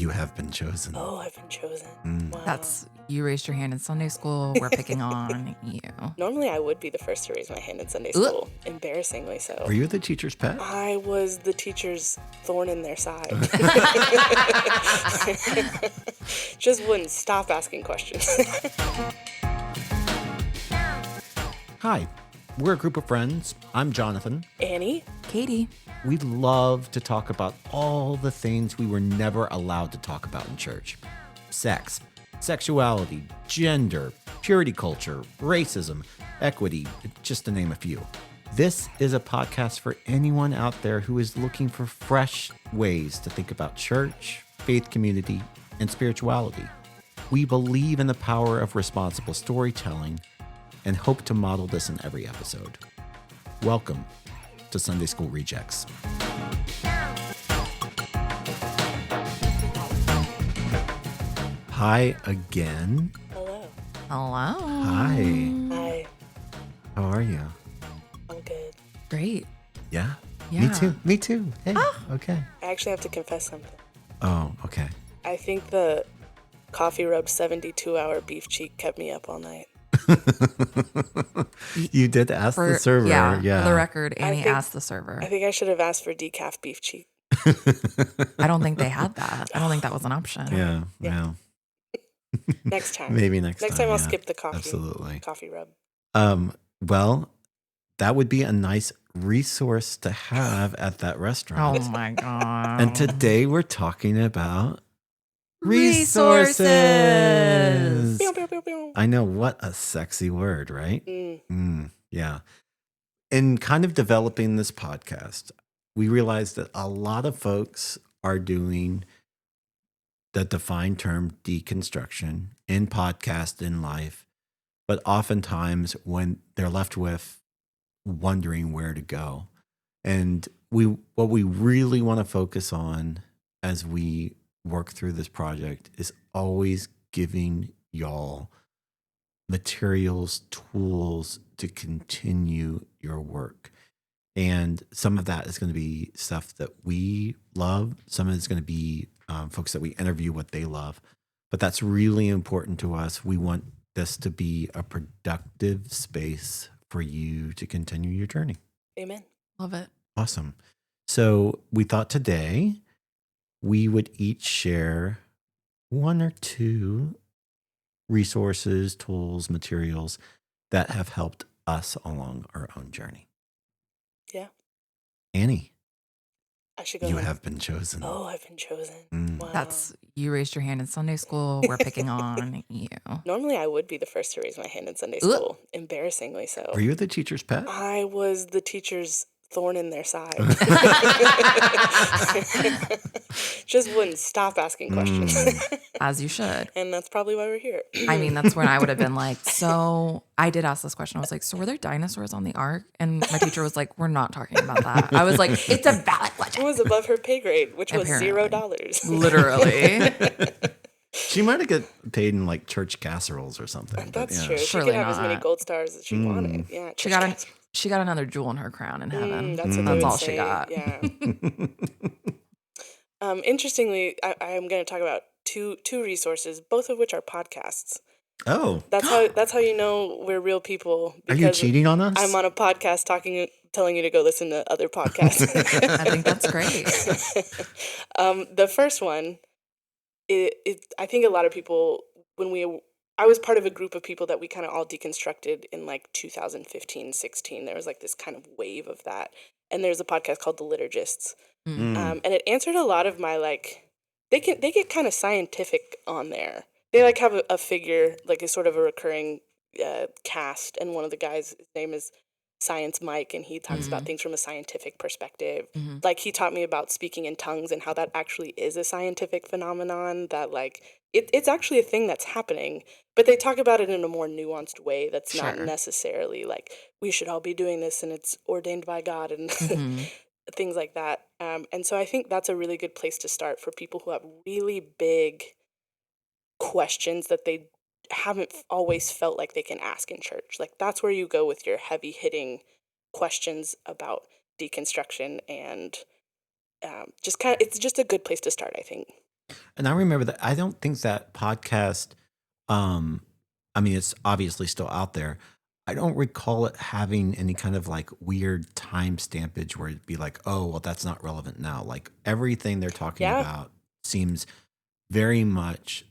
You have been chosen. Oh, I've been chosen. Wow. That's, you raised your hand in Sunday school. We're picking on you. Normally, I would be the first to raise my hand in Sunday school. Embarrassingly so. Were you the teacher's pet? I was the teacher's thorn in their side. Just wouldn't stop asking questions. Hi, we're a group of friends. I'm Jonathan. Annie? Katie. We love to talk about all the things we were never allowed to talk about in church. Sex, sexuality, gender, purity culture, racism, equity, just to name a few. This is a podcast for anyone out there who is looking for fresh ways to think about church, faith community, and spirituality. We believe in the power of responsible storytelling and hope to model this in every episode. Welcome to Sunday School Rejects. Hi again. Hello. Hello. Hi. Hi. How are you? I'm good. Great. Yeah? Yeah. Me too. Hey, okay. I actually have to confess something. Oh, okay. I think the coffee rubbed 72-hour beef cheek kept me up all night. You did ask the server. Yeah, Yeah. for the record, Annie think- asked the server. I think I should have asked for decaf beef cheek. I don't think they had that. I don't think that was an option. Yeah. Next time. Maybe next time. Next time I'll yeah. skip the coffee. Absolutely. Coffee rub. Well, that would be a nice resource to have at that restaurant. Oh my God. And today we're talking about Resources. Pew, pew, pew, pew. I know, what a sexy word, right? Mm. Yeah. In kind of developing this podcast, we realized that a lot of folks are doing the defined term deconstruction in podcast, in life, but oftentimes when they're left with wondering where to go. And what we really want to focus on as we work through this project is always giving y'all materials, tools to continue your work. And some of that is going to be stuff that we love. Some of it's going to be folks that we interview what they love. But that's really important to us. We want this to be a productive space for you to continue your journey. Amen. Love it. Awesome. So we thought today we would each share one or two resources, tools, materials that have helped us along our own journey. Yeah. Annie, I should go. you next. have been chosen. Oh, I've been chosen. Mm. Wow. That's, you raised your hand in Sunday school. We're picking on you. Normally, I would be the first to raise my hand in Sunday school. Embarrassingly so. Were you the teacher's pet? I was the teacher's thorn in their side. Just wouldn't stop asking questions. As you should. And that's probably why we're here. I mean, that's when I would have been like, so I did ask this question. I was like, so were there dinosaurs on the ark? And my teacher was like, we're not talking about that. I was like, it's a valid It question. was above her pay grade, which was Apparently. $0. Literally. She might have got paid in like church casseroles or something. That's yeah. true. She Surely could have as many not. gold stars as she wanted. Yeah, She got another jewel in her crown in heaven. That's what they That's would all say. she got. Yeah. Interestingly, I'm going to talk about two resources, both of which are podcasts. Oh, That's how you know we're real people. are you cheating on us? I'm on a podcast telling you to go listen to other podcasts. I think that's great. The first one, I think a lot of people, I was part of a group of people that we kind of all deconstructed in like 2015, 16. There was like this kind of wave of that. And there's a podcast called The Liturgists. And it answered a lot of my like, they get kind of scientific on there. They like have a figure, like a sort of a recurring cast. And one of the guys, his name is Science Mike, and he talks about things from a scientific perspective. Like he taught me about speaking in tongues and how that actually is a scientific phenomenon, that like it's actually a thing that's happening, but they talk about it in a more nuanced way that's not necessarily like we should all be doing this and it's ordained by God and things like that. And so I think that's a really good place to start for people who have really big questions that they haven't always felt like they can ask in church. Like that's where you go with your heavy hitting questions about deconstruction, and it's just a good place to start, I think. And I remember that I don't think that podcast, um, I mean, it's obviously still out there. I don't recall it having any kind of like weird time stampage where it'd be like, oh, well, that's not relevant now. Like everything they're talking Yeah. about seems very much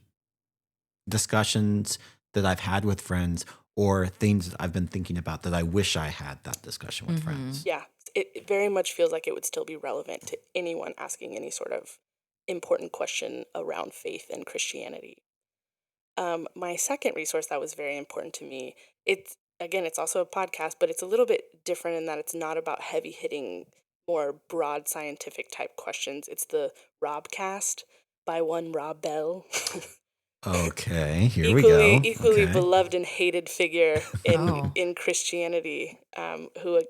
discussions that I've had with friends or things that I've been thinking about that I wish I had that discussion with friends. Yeah. It very much feels like it would still be relevant to anyone asking any sort of important question around faith and Christianity. My second resource that was very important to me, it's again, it's also a podcast, but it's a little bit different in that it's not about heavy hitting, more broad scientific type questions. It's the Robcast by one Rob Bell. Okay, here we equally go. equally Okay. beloved and hated figure Oh. in Christianity, who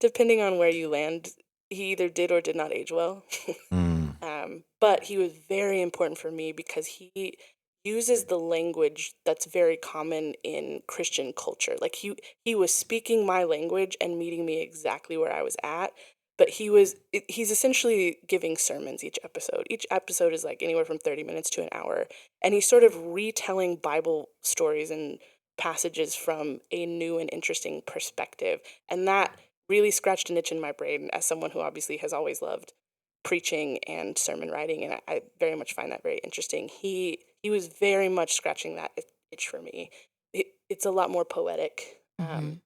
depending on where you land, he either did or did not age well. Mm, But he was very important for me because he uses the language that's very common in Christian culture. Like he was speaking my language and meeting me exactly where I was at. But he's essentially giving sermons each episode. Each episode is like anywhere from 30 minutes to an hour. And he's sort of retelling Bible stories and passages from a new and interesting perspective. And that really scratched an itch in my brain as someone who obviously has always loved preaching and sermon writing, and I very much find that very interesting. He was very much scratching that itch for me. It's a lot more poetic, Mhm.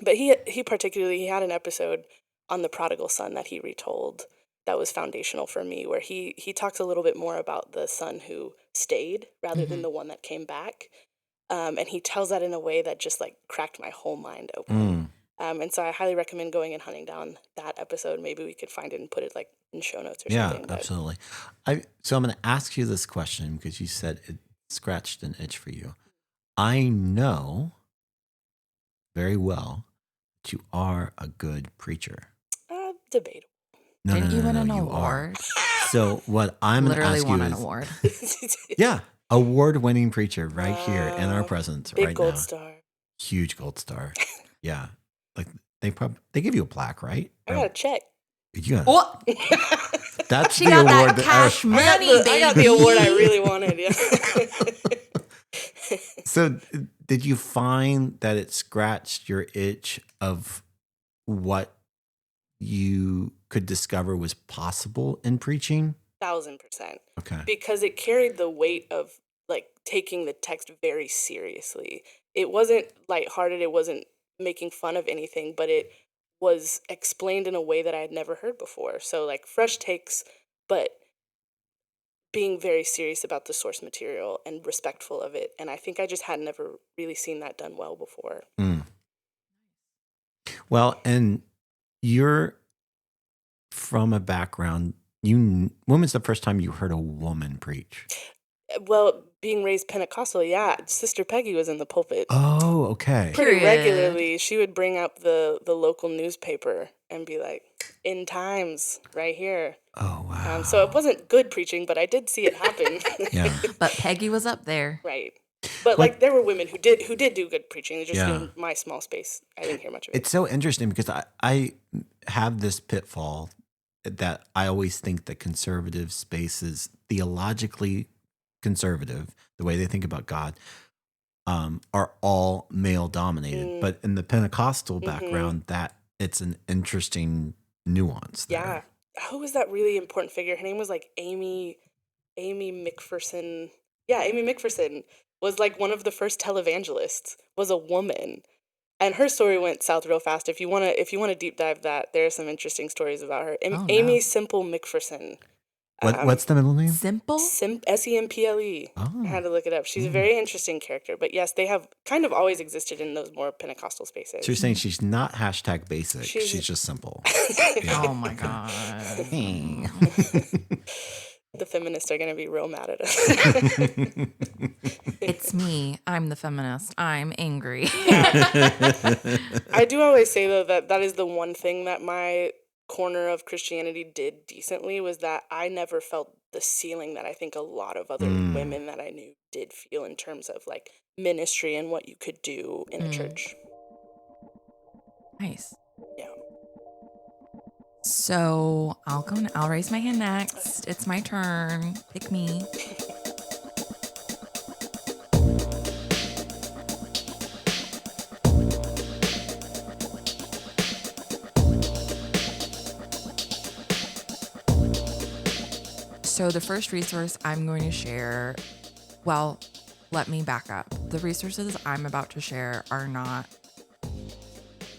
but he had an episode on the prodigal son that he retold that was foundational for me, where he talks a little bit more about the son who stayed rather than Mhm. the one that came back, and he tells that in a way that just like cracked my whole mind open. mm. And so I highly recommend going and hunting down that episode. Maybe we could find it and put it like in show notes or Yeah, something. But absolutely. So I'm going to ask you this question because you said it scratched an itch for you. I know very well that you are a good preacher. debatable. No, no, Didn't no, you no, win no, an you are. award? So what I'm going to Literally ask you won an is, award. yeah, award-winning preacher right here in our Wow. presence Big right gold now. star. Huge gold star. Yeah, like they give you a plaque, right? I got a check. You got Oh, that's she the got award that that our, cash money, baby. I got the award I really wanted. Yeah. So, did you find that it scratched your itch of what you could discover was possible in preaching? 1,000%. Okay. Because it carried the weight of like taking the text very seriously. It wasn't lighthearted, it wasn't making fun of anything, but it was explained in a way that I had never heard before. So like fresh takes, but being very serious about the source material and respectful of it. And I think I just had never really seen that done well before. Mm. Well, and you're from a background. When was the first time you heard a woman preach? Well, being raised Pentecostal, yeah, Sister Peggy was in the pulpit Oh, okay. pretty Period. regularly. She would bring up the local newspaper and be like, "In times, right here." Oh, wow. So it wasn't good preaching, but I did see it happen. Yeah. But Peggy was up there. Right. But What- like there were women who did do good preaching. Just Yeah. in my small space, I didn't hear much of it. It's so interesting because I have this pitfall that I always think that conservative spaces, theologically conservative, the way they think about God, are all male dominated. Mm. But in the Pentecostal Mhm. background, that it's an interesting nuance there. Yeah. Who was that really important figure? Her name was like Amy McPherson. Yeah, Amy McPherson was like one of the first televangelists, was a woman. And her story went south real fast. If you wanna deep dive that, there are some interesting stories about her. Oh, no. Amy Simple McPherson. What's the middle name? Simple? SEMPLE. Oh. I had to look it up. She's a very interesting character. But yes, they have kind of always existed in those more Pentecostal spaces. So you're saying she's not hashtag basic. She's- She's just simple. Oh my God. Hey. The feminists are going to be real mad at us. It's me. I'm the feminist. I'm angry. I do always say, though, that is the one thing that my corner of Christianity did decently, was that I never felt the ceiling that I think a lot of other women that I knew did feel in terms of like ministry and what you could do in a church. Nice. Yeah. So I'll raise my hand next. It's my turn. Pick me. So the first resource I'm going to share, well, let me back up. The resources I'm about to share are not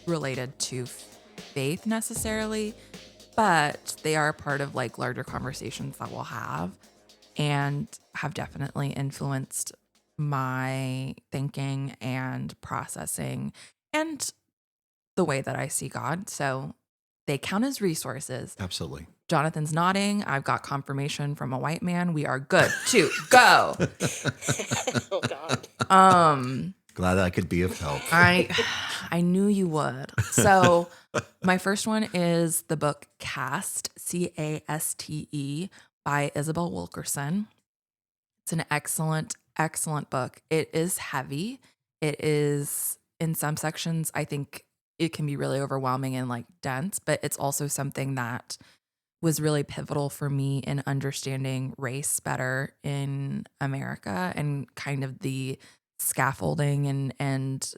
related to faith necessarily, but they are part of like larger conversations that we'll have and have definitely influenced my thinking and processing and the way that I see God. So they count as resources. Absolutely. Jonathan's nodding. I've got confirmation from a white man. We are good to go. Oh God. Glad I could be of help. I knew you would. So my first one is the book Caste, Caste, by Isabel Wilkerson. It's an excellent, excellent book. It is heavy. It is, in some sections, I think it can be really overwhelming and like dense, but it's also something that was really pivotal for me in understanding race better in America and kind of the scaffolding and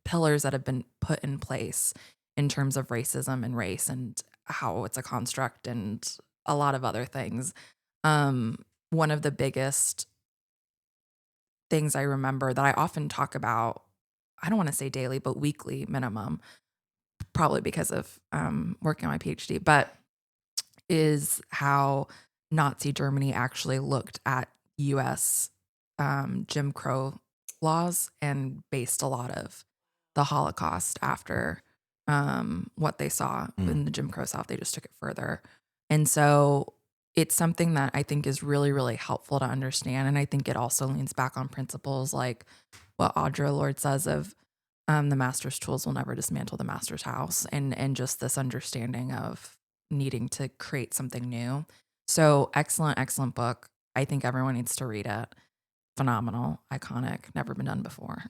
pillars that have been put in place in terms of racism and race and how it's a construct and a lot of other things. One of the biggest things I remember that I often talk about, I don't want to say daily, but weekly minimum, probably because of working on my PhD, but is how Nazi Germany actually looked at US Jim Crow laws and based a lot of the Holocaust after what they saw in the Jim Crow South. They just took it further. And so it's something that I think is really, really helpful to understand. And I think it also leans back on principles like what Audre Lorde says of the master's tools will never dismantle the master's house, and just this understanding of needing to create something new. So excellent, excellent book. I think everyone needs to read it. Phenomenal, iconic, never been done before.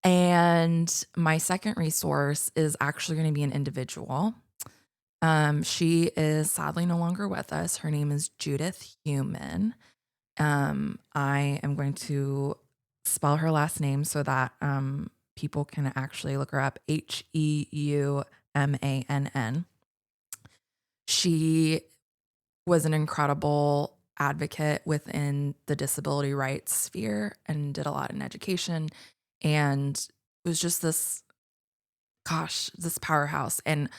And my second resource is actually going to be an individual. She is sadly no longer with us. Her name is Judith Heumann. I am going to spell her last name so that people can actually look her up. Heumann. She was an incredible advocate within the disability rights sphere and did a lot in education and was just this powerhouse. And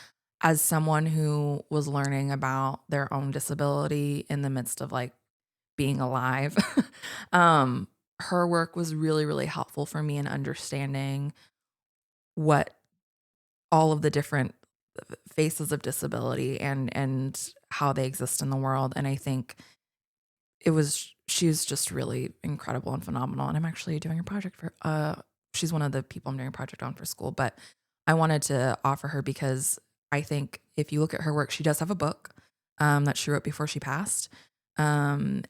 as someone who was learning about their own disability in the midst of like being alive, her work was really, really helpful for me in understanding what all of the different faces of disability and how they exist in the world. And I think she's just really incredible and phenomenal. And I'm actually doing a project for, she's one of the people I'm doing a project on for school, but I wanted to offer her because I think if you look at her work, she does have a book that she wrote before she passed. And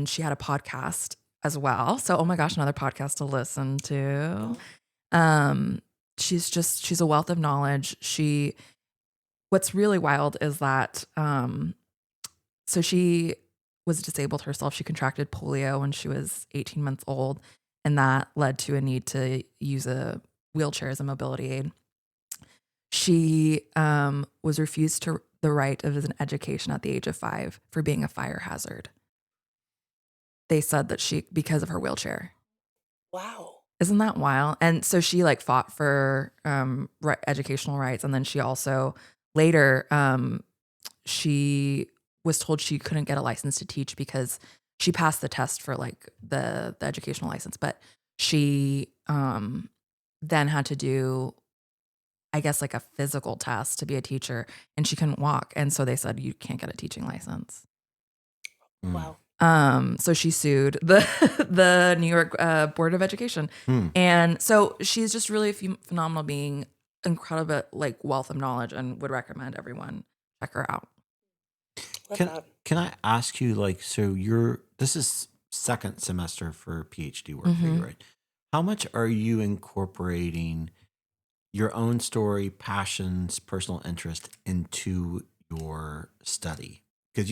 she had a podcast as well. So, oh my gosh, another podcast to listen to. She's a wealth of knowledge. What's really wild is that, so she was disabled herself. She contracted polio when she was 18 months old, and that led to a need to use a wheelchair as a mobility aid. She was refused the right of an education at the age of 5 for being a fire hazard. They said that because of her wheelchair. Wow. Isn't that wild? And so she like fought for educational rights. And then she also later, she was told she couldn't get a license to teach because she passed the test for like the educational license, but she then had to do, I guess, like a physical test to be a teacher, and she couldn't walk. And so they said, you can't get a teaching license. Wow. So she sued the New York Board of Education. And so she's just really a phenomenal being, incredible, like wealth of knowledge, and would recommend everyone check her out. Can I ask you, like, so this is second semester for PhD work for you, right? How much are you incorporating your own story, passions, personal interest into your study? Because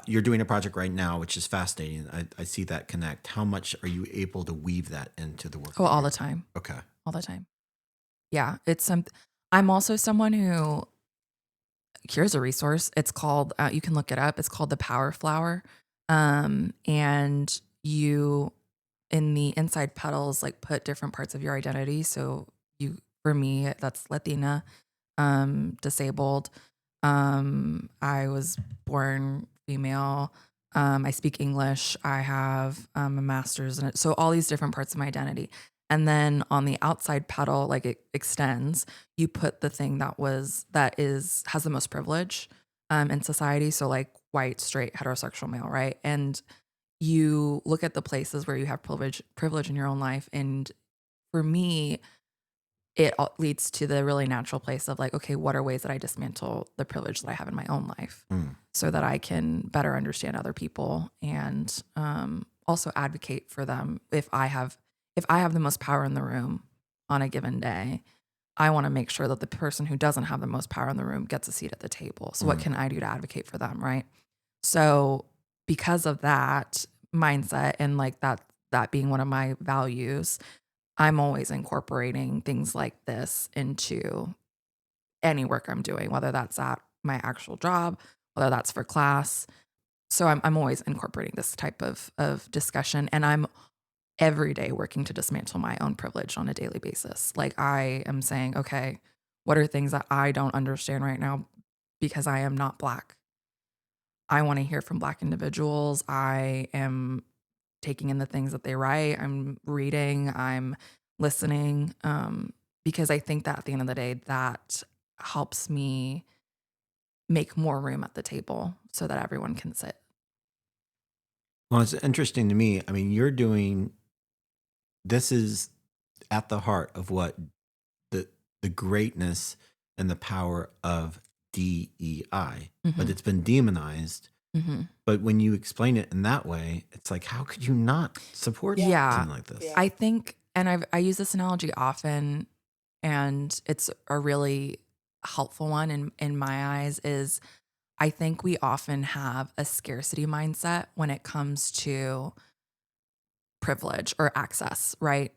you're doing a project right now, which is fascinating. I see that connect. How much are you able to weave that into the work? Oh, all the time. Okay. All the time. Yeah. I'm also someone who, here's a resource. It's called, you can look it up. It's called the Power Flower. And you, in the inside petals, like put different parts of your identity. So for me, that's Latina, disabled. I was born female. I speak English. I have a master's in it. So all these different parts of my identity. And then on the outside petal, like it extends, you put the thing has the most privilege in society. So like white, straight, heterosexual male, right? And you look at the places where you have privilege in your own life. And for me, it leads to the really natural place of like, okay, what are ways that I dismantle the privilege that I have in my own life so that I can better understand other people and also advocate for them. If I have the most power in the room on a given day, I want to make sure that the person who doesn't have the most power in the room gets a seat at the table. So what can I do to advocate for them, right? So because of that mindset and like that being one of my values, I'm always incorporating things like this into any work I'm doing, whether that's at my actual job, whether that's for class. So I'm always incorporating this type of discussion, and I'm every day working to dismantle my own privilege on a daily basis. Like I am saying, okay, what are things that I don't understand right now because I am not Black? I want to hear from Black individuals. I am taking in the things that they write. I'm reading, I'm listening, because I think that at the end of the day, that helps me make more room at the table so that everyone can sit. Well, it's interesting to me. I mean, this is at the heart of what the greatness and the power of DEI, but it's been demonized. But when you explain it in that way, it's like, how could you not support something like this? I think, and I use this analogy often, and it's a really helpful one in my eyes, is I think we often have a scarcity mindset when it comes to privilege or access, right?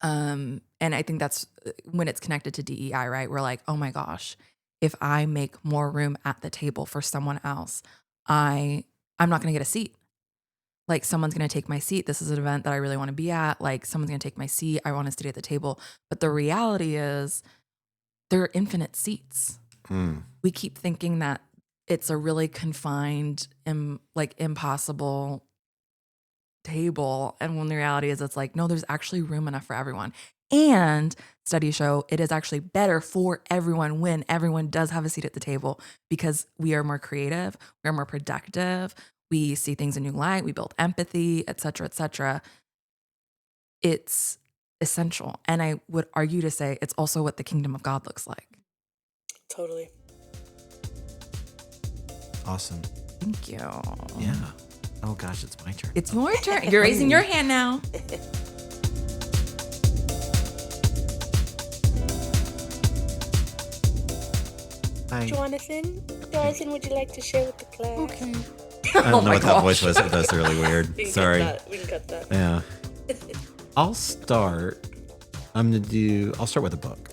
And I think that's when it's connected to DEI, right? We're like, oh my gosh, if I make more room at the table for someone else, I'm not going to get a seat. Like someone's going to take my seat. This is an event that I really want to be at. Like someone's going to take my seat. I want to sit at the table. But the reality is there are infinite seats. We keep thinking that it's a really confined and like impossible table. And when the reality is it's like, no, there's actually room enough for everyone. And studies show it is actually better for everyone when everyone does have a seat at the table because we are more creative, we are more productive, we see things in new light, we build empathy, et cetera, et cetera. It's essential. And I would argue to say it's also what the kingdom of God looks like. Totally. Awesome. Thank you. Yeah. Oh gosh, it's my turn. It's your turn. You're raising your hand now. Hi. Jonathan, would you like to share with the class? Okay. I don't know what that voice was, but that's really weird. We can Sorry. We can cut that. Yeah. I'll start. I'll start with a book.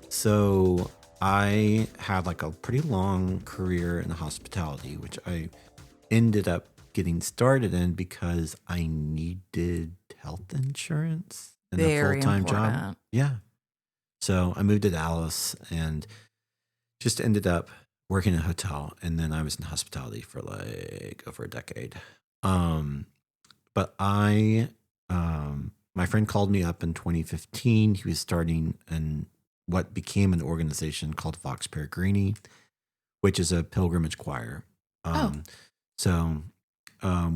So I had like a pretty long career in hospitality, which I ended up getting started in because I needed health insurance and a full-time job. Yeah. So I moved to Dallas and just ended up working in a hotel. And then I was in hospitality for like over a decade. But my friend called me up in 2015. He was starting what became an organization called Vox Peregrini, which is a pilgrimage choir. So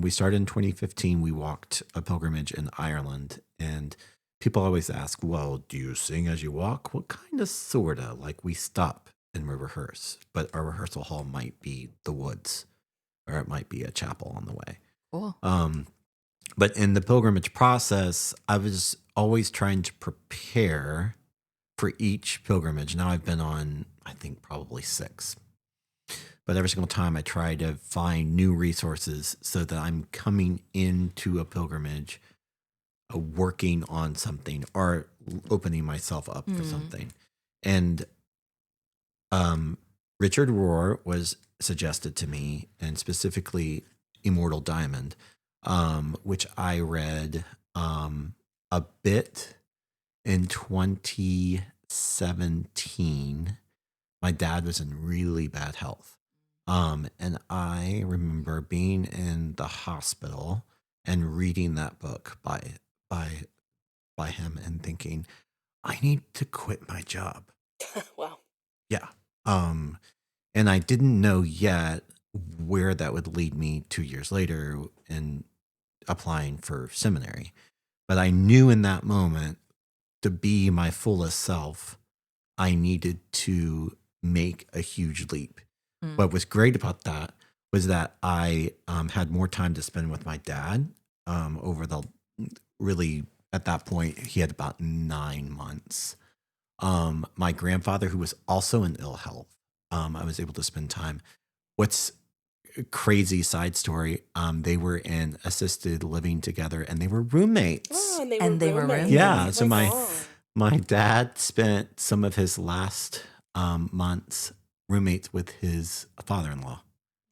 we started in 2015. We walked a pilgrimage in Ireland, and people always ask, well, do you sing as you walk? Well, kind of, sort of. Like we stop and we rehearse, but our rehearsal hall might be the woods, or it might be a chapel on the way. Cool. But in the pilgrimage process, I was always trying to prepare for each pilgrimage. Now I've been on, I think, probably 6. But every single time I try to find new resources so that I'm coming into a pilgrimage working on something or opening myself up for something. And Richard Rohr was suggested to me, and specifically Immortal Diamond, which I read a bit in 2017. My dad was in really bad health. And I remember being in the hospital and reading that book by him and thinking, I need to quit my job. Wow. Yeah. And I didn't know yet where that would lead me 2 years later in applying for seminary. But I knew in that moment, to be my fullest self, I needed to make a huge leap. What was great about that was that I had more time to spend with my dad over the really, at that point, he had about 9 months. My grandfather, who was also in ill health, I was able to spend time. What's a crazy side story? They were in assisted living together, and they were roommates. Oh, and And they were roommates. Yeah, Oh so my my God. my dad spent some of his last months roommates with his father-in-law.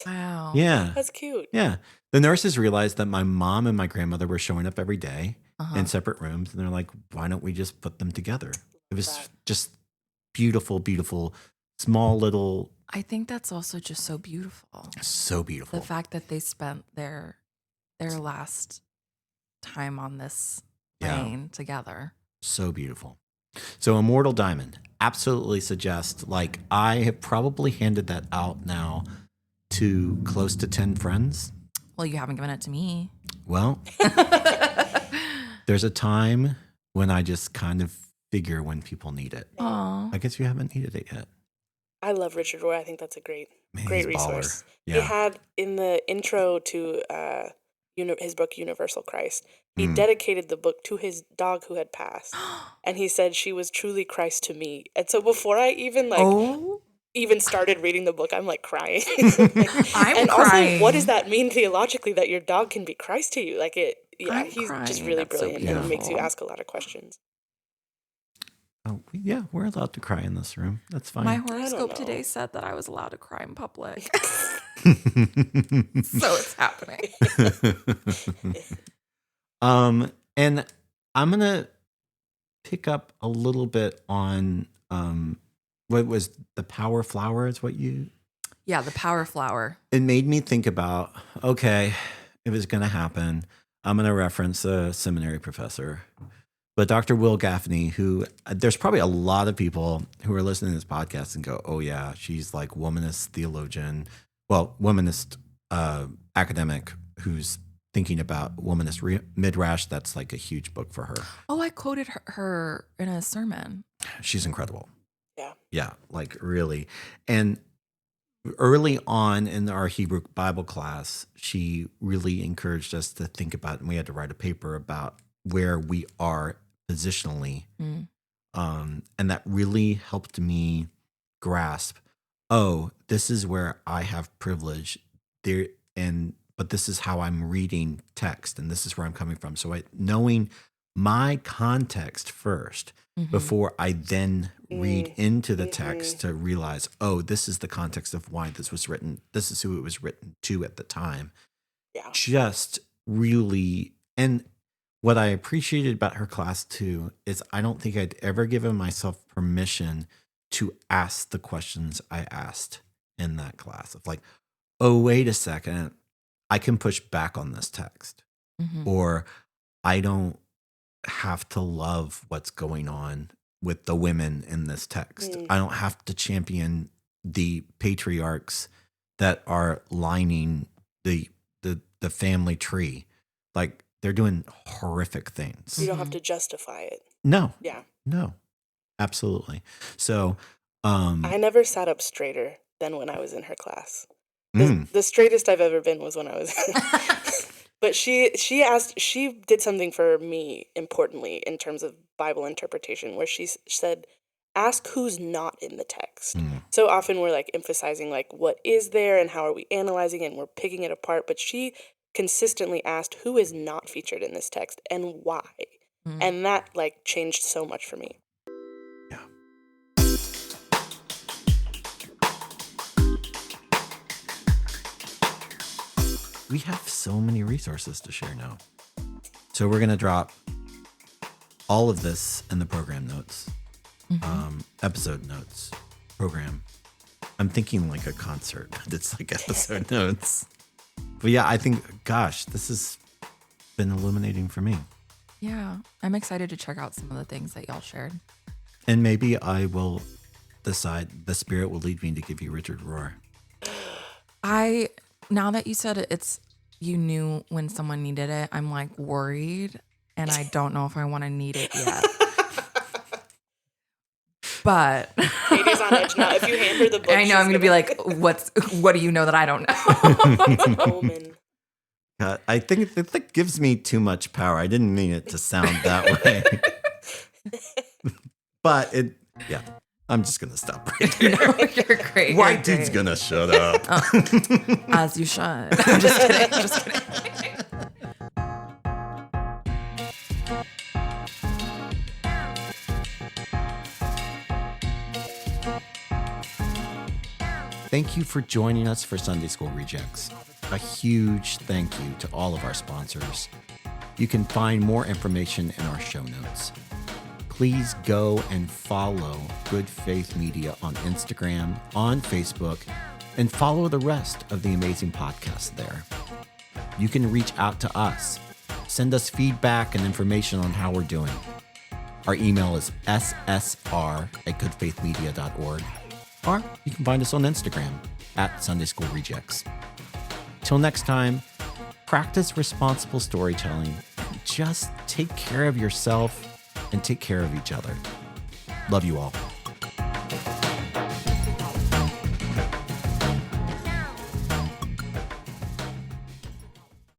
Wow. Yeah, That's cute. yeah. The nurses realized that my mom and my grandmother were showing up every day in separate rooms, and they're like, "Why don't we just put them together?" It was That. just beautiful, beautiful, small little, I think that's also just so beautiful. so beautiful. The fact that they spent their last time on this Yeah. plane together. So beautiful. So Immortal Diamond, absolutely suggest. Like, I have probably handed that out now to close to 10 friends. Well, you haven't given it to me. Well, there's a time when I just kind of figure when people need it. Aw. I guess you haven't needed it yet. I love Richard Rohr. I think that's a great Man, great he's a baller. resource. He Yeah. had in the intro to his book Universal Christ, he Mm. dedicated the book to his dog who had passed, and he said she was truly Christ to me. And so before I even even started reading the book, I'm like crying. I'm and crying. also, what does that mean theologically that your dog can be Christ to you? Like it, yeah, I'm he's just crying. really That's so brilliant, and it makes you beautiful. ask a lot of questions. Oh, yeah, we're allowed to cry in this room. That's fine. My don't horoscope know. today said that I was allowed to cry in public. So So it's happening. And I'm gonna pick up a little bit on what was the power flower is what you, Yeah, the power flower. it made me think about, okay, it was gonna happen. I'm gonna reference a seminary professor, but Dr. Will Gaffney, who there's probably a lot of people who are listening to this podcast and go, oh yeah, she's like womanist theologian, well, womanist academic who's thinking about womanist midrash. That's like a huge book for her. Oh, I quoted her in a sermon. She's incredible. Yeah. Yeah, like really. And early on in our Hebrew Bible class, she really encouraged us to think about, and we had to write a paper about where we are positionally. And that really helped me grasp, oh, this is where I have privilege there, but this is how I'm reading text, and this is where I'm coming from. So knowing my context first before I then read into the text to realize, oh, this is the context of why this was written. This is who it was written to at the time. Yeah. Just really, and what I appreciated about her class too is I don't think I'd ever given myself permission to ask the questions I asked in that class of like, oh, wait a second, I can push back on this text, or I don't have to love what's going on with the women in this text. I don't have to champion the patriarchs that are lining the family tree. Like, they're doing horrific things. You don't have to justify it. No. Yeah. No. Absolutely. So I never sat up straighter than when I was in her class. The straightest I've ever been was when I was But she did something for me importantly in terms of Bible interpretation, where she said, ask who's not in the text. So often we're like emphasizing like what is there and how are we analyzing it and we're picking it apart. But she consistently asked who is not featured in this text and why. And that like changed so much for me. Yeah. We have so many resources to share now. So we're going to drop all of this in the program notes, episode notes, program. I'm thinking like a concert. It's like episode notes. But yeah, I think, gosh, this has been illuminating for me. Yeah, I'm excited to check out some of the things that y'all shared. And maybe I will decide the Spirit will lead me to give you Richard Rohr. Now that you said it, you knew when someone needed it, I'm like worried and I don't know if I want to need it yet. But Katie's on edge now. If you hand her the book, I know I'm going to be like, what do you know that I don't know? Omen. God, I think that gives me too much power. I didn't mean it to sound that way. But yeah, I'm just going to stop right here. No, you're great. White dude's going to shut up. As you should. I'm just kidding. Just kidding. Thank you for joining us for Sunday School Rejects. A huge thank you to all of our sponsors. You can find more information in our show notes. Please go and follow Good Faith Media on Instagram, on Facebook, and follow the rest of the amazing podcasts there. You can reach out to us. Send us feedback and information on how we're doing. Our email is ssr@goodfaithmedia.org. Or you can find us on Instagram @Sunday School Rejects. Till next time, practice responsible storytelling. Just take care of yourself and take care of each other. Love you all.